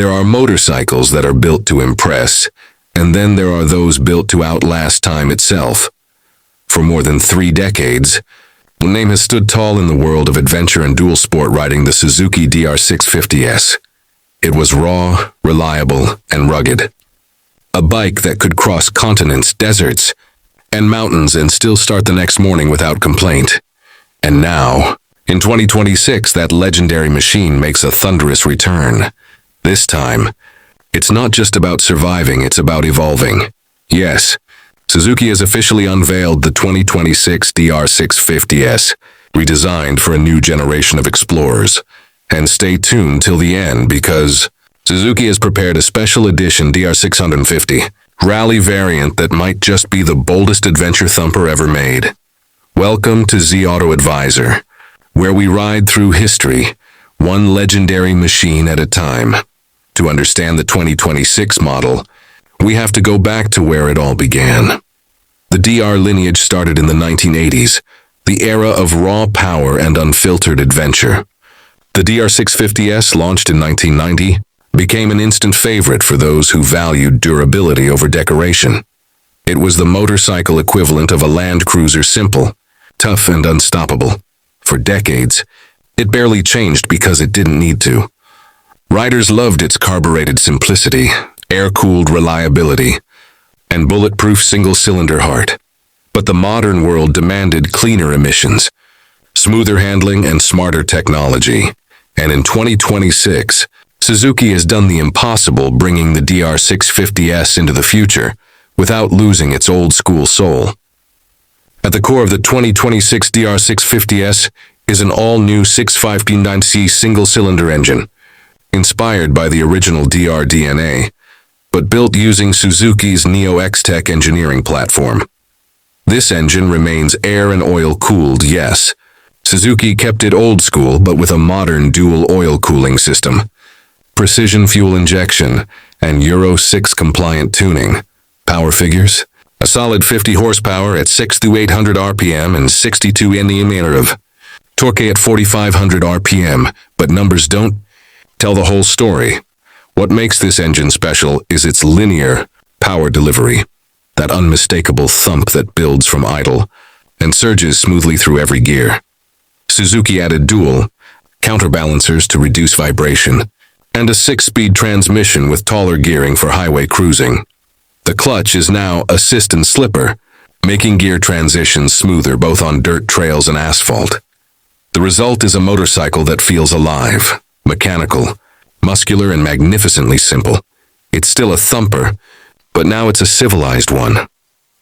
There are motorcycles that are built to impress, and then there are those built to outlast time itself. For more than 3 decades, the name has stood tall in the world of adventure and dual sport riding, the Suzuki DR650S. It was raw, reliable, and rugged. A bike that could cross continents, deserts, and mountains and still start the next morning without complaint. And now, in 2026, that legendary machine makes a thunderous return. This time, it's not just about surviving, it's about evolving. Yes, Suzuki has officially unveiled the 2026 DR650S, redesigned for a new generation of explorers. And stay tuned till the end because Suzuki has prepared a special edition DR650 rally variant that might just be the boldest adventure thumper ever made. Welcome to Z Auto Advisor, where we ride through history, one legendary machine at a time. To understand the 2026 model, we have to go back to where it all began. The DR lineage started in the 1980s, the era of raw power and unfiltered adventure. The DR650S, launched in 1990, became an instant favorite for those who valued durability over decoration. It was the motorcycle equivalent of a Land Cruiser, simple, tough, and unstoppable. For decades, it barely changed because it didn't need to. Riders loved its carbureted simplicity, air-cooled reliability, and bulletproof single-cylinder heart. But the modern world demanded cleaner emissions, smoother handling, and smarter technology. And in 2026, Suzuki has done the impossible, bringing the DR650S into the future without losing its old-school soul. At the core of the 2026 DR650S is an all-new 6.5P9C single-cylinder engine, inspired by the original DR DNA, but built using Suzuki's Neo X-Tech engineering platform. This engine remains air and oil-cooled, yes. Suzuki kept it old school, but with a modern dual oil cooling system, precision fuel injection, and Euro 6 compliant tuning. Power figures: a solid 50 horsepower at 6 to 800 RPM and 62 Nm of torque at 4,500 RPM, but numbers don't tell the whole story. What makes this engine special is its linear power delivery, that unmistakable thump that builds from idle and surges smoothly through every gear. Suzuki added dual counterbalancers to reduce vibration, and a 6-speed transmission with taller gearing for highway cruising. The clutch is now assist and slipper, making gear transitions smoother both on dirt trails and asphalt. The result is a motorcycle that feels alive, mechanical, muscular, and magnificently simple. It's still a thumper, but now it's a civilized one.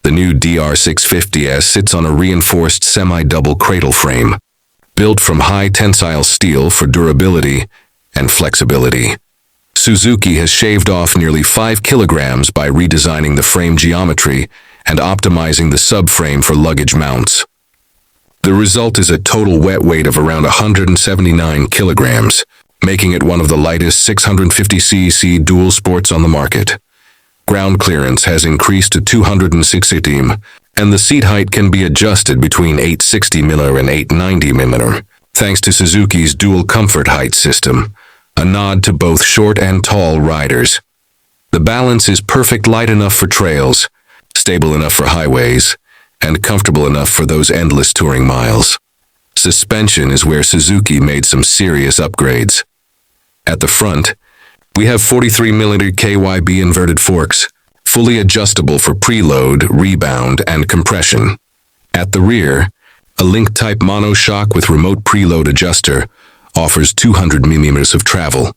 The new DR650S sits on a reinforced semi-double cradle frame, built from high-tensile steel for durability and flexibility. Suzuki has shaved off nearly 5 kilograms by redesigning the frame geometry and optimizing the subframe for luggage mounts. The result is a total wet weight of around 179 kilograms, making it one of the lightest 650cc dual sports on the market. Ground clearance has increased to 260 mm, and the seat height can be adjusted between 860 mm and 890 mm, thanks to Suzuki's dual comfort height system, a nod to both short and tall riders. The balance is perfect: light enough for trails, stable enough for highways, and comfortable enough for those endless touring miles. Suspension is where Suzuki made some serious upgrades. At the front, we have 43mm KYB inverted forks, fully adjustable for preload, rebound, and compression. At the rear, a link-type monoshock with remote preload adjuster offers 200 mm of travel,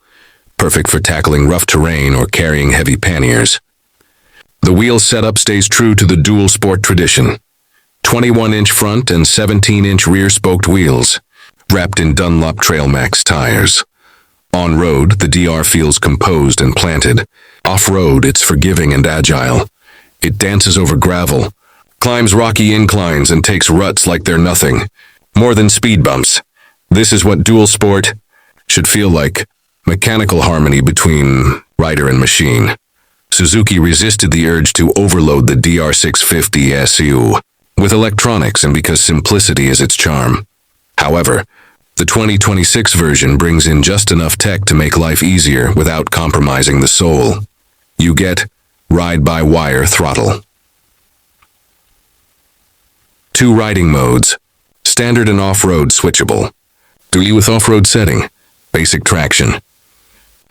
perfect for tackling rough terrain or carrying heavy panniers. The wheel setup stays true to the dual sport tradition: 21-inch front and 17-inch rear spoked wheels, wrapped in Dunlop Trailmax tires. On-road, the DR feels composed and planted. Off-road, it's forgiving and agile. It dances over gravel, climbs rocky inclines, and takes ruts like they're nothing more than speed bumps. This is what dual sport should feel like: mechanical harmony between rider and machine. Suzuki resisted the urge to overload the DR650S with electronics, and because simplicity is its charm. However, The 2026 version brings in just enough tech to make life easier without compromising the soul. You get ride-by-wire throttle. 2 riding modes, standard and off-road switchable. 3 with off-road setting, basic traction.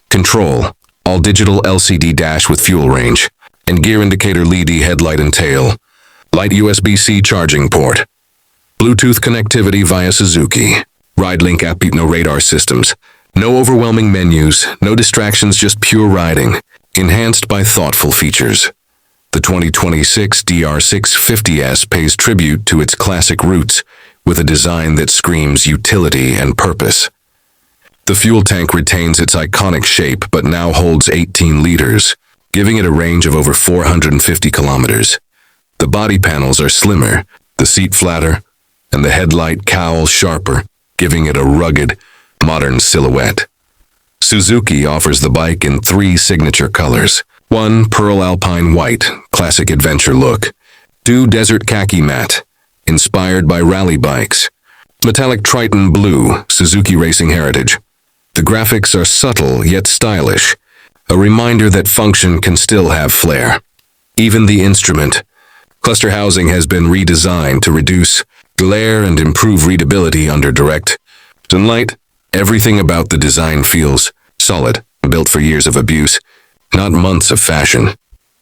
Control, all-digital LCD dash with fuel range, and gear indicator LED headlight and tail. Light USB-C charging port. Bluetooth connectivity via Suzuki. RideLink app, no radar systems. No overwhelming menus, no distractions, just pure riding. Enhanced by thoughtful features. The 2026 DR650S pays tribute to its classic roots with a design that screams utility and purpose. The fuel tank retains its iconic shape but now holds 18 liters, giving it a range of over 450 kilometers. The body panels are slimmer, the seat flatter, and the headlight cowl sharper, giving it a rugged, modern silhouette. Suzuki offers the bike in 3 signature colors. 1, pearl alpine white, classic adventure look. 2, desert khaki matte, inspired by rally bikes. Metallic Triton blue, Suzuki racing heritage. The graphics are subtle yet stylish, a reminder that function can still have flair. Even the instrument cluster housing has been redesigned to reduce glare and improve readability under direct sunlight. Everything about the design feels solid, built for years of abuse, not months of fashion.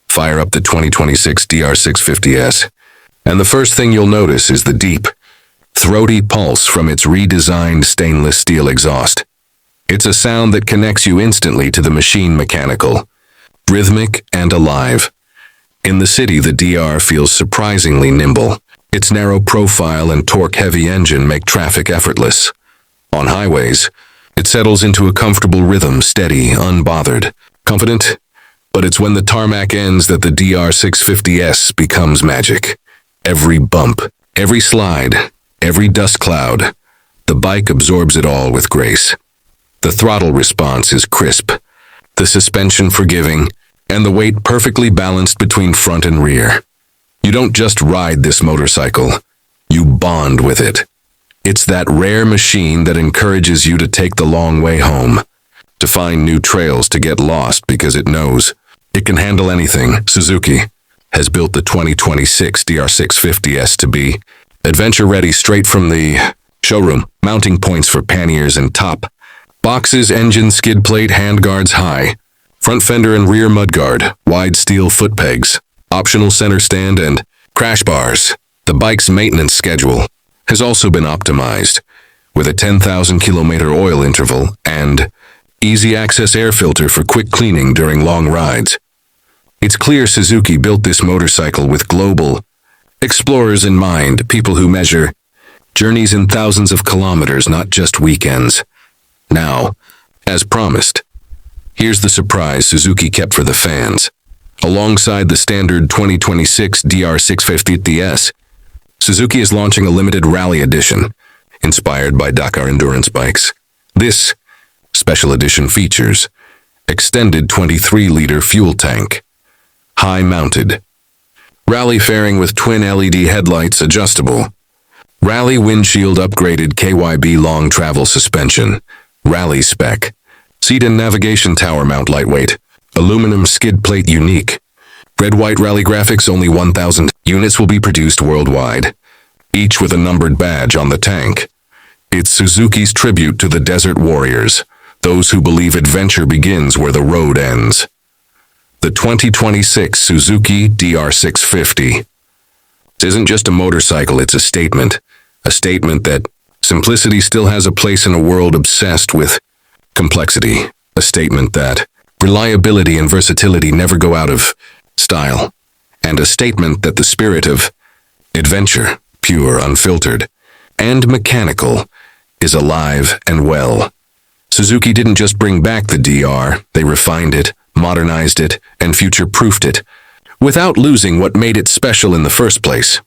Fire up the 2026 DR650S, and the first thing you'll notice is the deep, throaty pulse from its redesigned stainless steel exhaust. It's a sound that connects you instantly to the machine, mechanical, rhythmic, and alive. In the city, the DR feels surprisingly nimble. Its narrow profile and torque-heavy engine make traffic effortless. On highways, it settles into a comfortable rhythm, steady, unbothered, confident, but it's when the tarmac ends that the DR650S becomes magic. Every bump, every slide, every dust cloud, the bike absorbs it all with grace. The throttle response is crisp, the suspension forgiving, and the weight perfectly balanced between front and rear. You don't just ride this motorcycle, you bond with it. It's that rare machine that encourages you to take the long way home, to find new trails, to get lost because it knows it can handle anything. Suzuki has built the 2026 DR650S to be adventure-ready straight from the showroom. Mounting points for panniers and top boxes, engine skid plate, handguards high, front fender and rear mudguard, wide steel foot pegs, optional center stand, and crash bars. The bike's maintenance schedule has also been optimized, with a 10,000-kilometer oil interval and easy access air filter for quick cleaning during long rides. It's clear Suzuki built this motorcycle with global explorers in mind, people who measure journeys in thousands of kilometers, not just weekends. Now, as promised, here's the surprise Suzuki kept for the fans. Alongside the standard 2026 DR650S, Suzuki is launching a limited rally edition, inspired by Dakar endurance bikes. This special edition features extended 23-liter fuel tank, high-mounted, rally fairing with twin LED headlights, adjustable, rally windshield upgraded KYB long travel suspension, rally spec, seat and navigation tower mount lightweight, aluminum skid plate unique, red-white rally graphics. Only 1,000 units will be produced worldwide, each with a numbered badge on the tank. It's Suzuki's tribute to the desert warriors, those who believe adventure begins where the road ends. The 2026 Suzuki DR650 isn't just a motorcycle, it's a statement that simplicity still has a place in a world obsessed with complexity, a statement that reliability and versatility never go out of style, and a statement that the spirit of adventure, pure, unfiltered, and mechanical, is alive and well. Suzuki didn't just bring back the DR, they refined it, modernized it, and future-proofed it, without losing what made it special in the first place.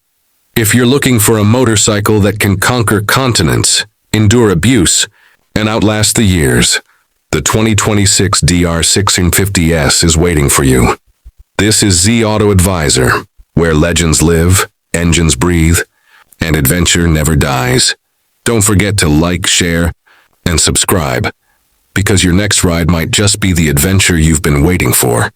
If you're looking for a motorcycle that can conquer continents, endure abuse, and outlast the years, the 2026 DR650S is waiting for you. This is Z Auto Advisor, where legends live, engines breathe, and adventure never dies. Don't forget to like, share, and subscribe, because your next ride might just be the adventure you've been waiting for.